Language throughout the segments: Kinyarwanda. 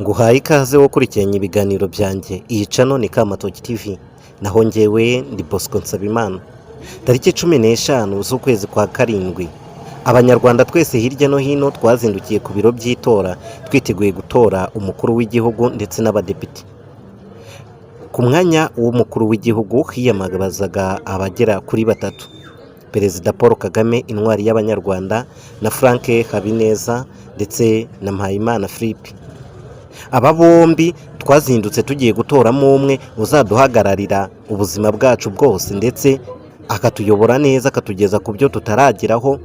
Nguhaye ikaze wo kurikiranya ibiganiro byanjye. Iyi cano ni Kamatoki TV. Naho njyewe ndi Bosco Nsabimana. Tariki 15 z'ukwezi kwa karindwi. Abanyarwanda twese hirya no hino twazindukiye ku biro by'itora twiteguye gutora umukuru w'igihugu ndetse n'abadepite. Ku mwanya w'umukuru w'igihugu hiyamamazaga abagera kuri batatu. Perezida Paul Kagame, intwari y'Abanyarwanda, na Frank Habineza ndetse na Mpayimana Philippe. Aba bombi twazindutse tugiye gutoramo umwe uzaduhagararira ubuzima bwacu bwose ndetse akatuyobora neza, akatugeza ku byo tutarageraho.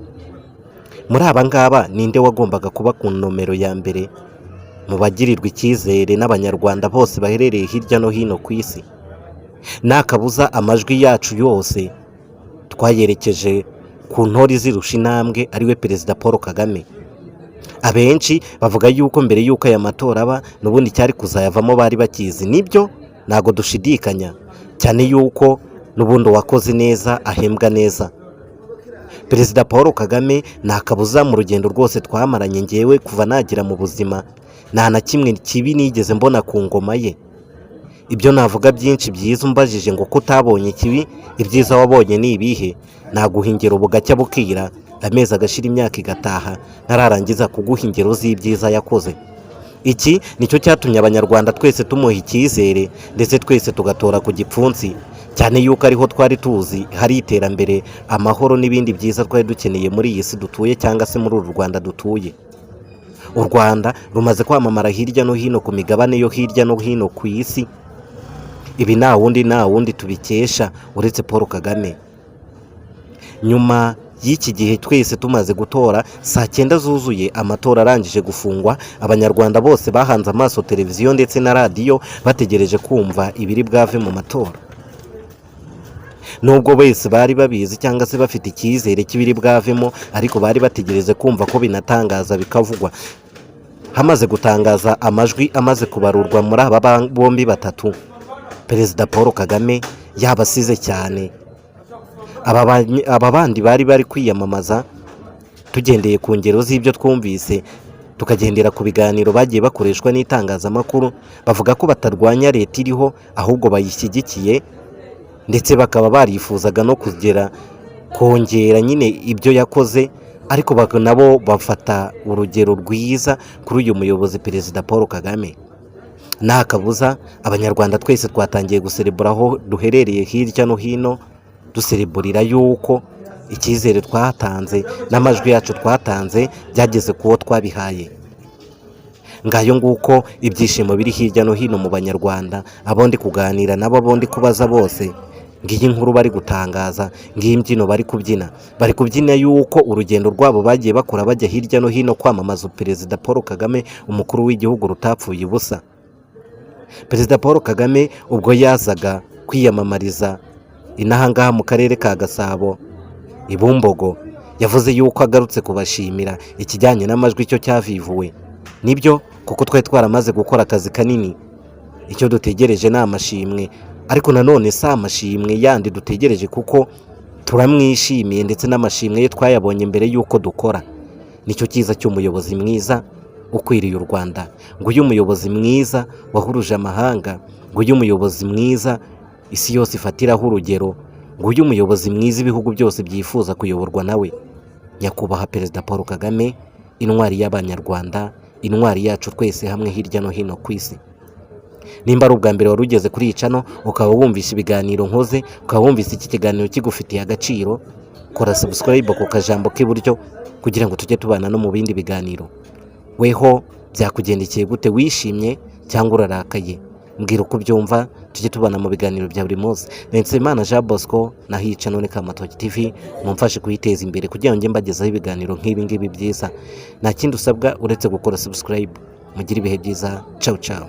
Muri aba ngaba ninde wagombaga kuba ku nomero ya mbere mu bagirirwa icyizere n'Abanyarwanda bose baherereye hirya no hino ku isi? Nakabuza amajwi yacu yose twayerekeje ku ntore zirusha intambwe, ariwe Perezida Paul Kagame. Abenshi bavuga yuko mbere yuko aya matora aba n'ubundi cyari kuzayavamo bari bakizi. Nibyo, ntago dushidikanya, cyane yuko n'ubundi wakoze neza ahembwa neza. Perezida Paul Kagame nakabuza mu rugendo rwose twamaranye ngewe kuva nagira mu buzima, nta na kimwe kibi nigeze mbona ku ngoma ye. Ibyo navuga byinshi byiza umbajije ngo ko utabonye kibi, ibyiza wabonye ni ibihe? Naguha ingero bugacya bukira, amezi agashira imyaka igataha ntararangiza kuguha ingero z'ibyiza yakoze. Iki nicyo cyatumye Abanyarwanda twese tumuha icyizere ndetse twese tugatora ku gipfunsi, cyane yuko ariho twari tuzi hari iterambere, amahoro n'ibindi byiza twari dukeneye muri iyi si dutuye cyangwa se muri uru Rwanda dutuye. U Rwanda rumaze kwamamara hirya no hino ku migabane yo hirya no hino ku isi. Ibi nta wundi tubikesha uretse Paul Kagame. Nyuma y'iki gihe twese tumaze gutora, saa 9 zuzuye amatora arangije gufungwa, Abanyarwanda bose bahanze amaso televiziyo ndetse na radiyo bategereje kumva ibiri bwave mu matora. Nubwo bese bari babizi cyangwa se bafite icyizere cy'ibiri bwavemo, ariko bari bategereje kumva ko binatangaza bikavugwa. Hamaze gutangaza amajwi amaze kubarurwa muri aba bombi batatu, Perezida Paul Kagame yabasize cyane. Aba bandi bari kwiyamamaza, tugendeye ku ngero z'ibyo twumvise, tukagendera ku biganiro bagiye bakoreshwa n'itangazamakuru, bavuga ko batarwanya leta iriho ahubwo bayishyigikiye, ndetse bakaba barifuzaga no kongera nyine ibyo yakoze, ariko nabo bafata urugero rwiza kuri uyu muyobozi Perezida Paul Kagame. Nta kabuza Abanyarwanda twese twatangiye guserebura aho duherereye hirya no hino, dusereburira yuko icyizere twatanze n'amajwi yacu twatanze byageze kuwo twabihaye. Ngayo nguko ibyishimo biri hirya no hino mu Banyarwanda, abondi kuganira nabo, abondi kubaza bose. Ngiyi nkuru bari gutangaza, ngiyi mbyino bari kubyina yuko urugendo rwabo bagiye bakora bajya hirya no hino kwamamaza Perezida Paul Kagame, umukuru w'igihugu, rutapfuye ubusa. Perezida Paul Kagame ubwo yazaga kwiyamamariza inahangaha mu karere ka Gasabo i Bumbogo, yavuze yuko agarutse kubashimira ikijyanye n'amajwi cyo cyavivuwe. Nibyo, kuko twari twaramaze gukora akazi kanini. Icyo dutegereje ni amashimwe, ariko nanone si amashimwe yandi dutegereje, kuko turamwishimiye ndetse n'amashimwe ye twayabonye mbere yuko dukora. Nicyo cyiza cy'umuyobozi mwiza ukwiriye u Rwanda. Ngo uyu muyobozi mwiza wahuruje amahanga, ngo uyu muyobozi mwiza isi yose ifatiraho urugero, ngo uyu muyobozi mwiza ibihugu byose byifuza kuyoborwa nawe, nyakubahwa Perezida Paul Kagame, intwari y'Abanyarwanda, intwari yacu twese hamwe hirya no hino ku isi. Nimba ari ubwa mbere wari ugeze kuri iyi cano ukaba wumvise ibiganiro nkoze, ukaba wumvise iki kiganiro kigufitiye agaciro, kora subscribe ku kajambo k'iburyo kugira ngo tujye tubana no mu bindi biganiro. Weho byakugendekeye gute? Wishimye cyangwa urarakaye? Mbwira uko byumva, tujye tubana mu biganiro bya buri munsi. Nsabimana Jean Bosco, naho iyi cano ni Kamatoki TV, mumfashe kuyiteza imbere kugira ngo njye mbagezaho ibiganiro nk'ibi ngibi byiza. Nta kindi usabwa uretse gukora subscribe. Mugire ibihe byiza. Ciao ciao.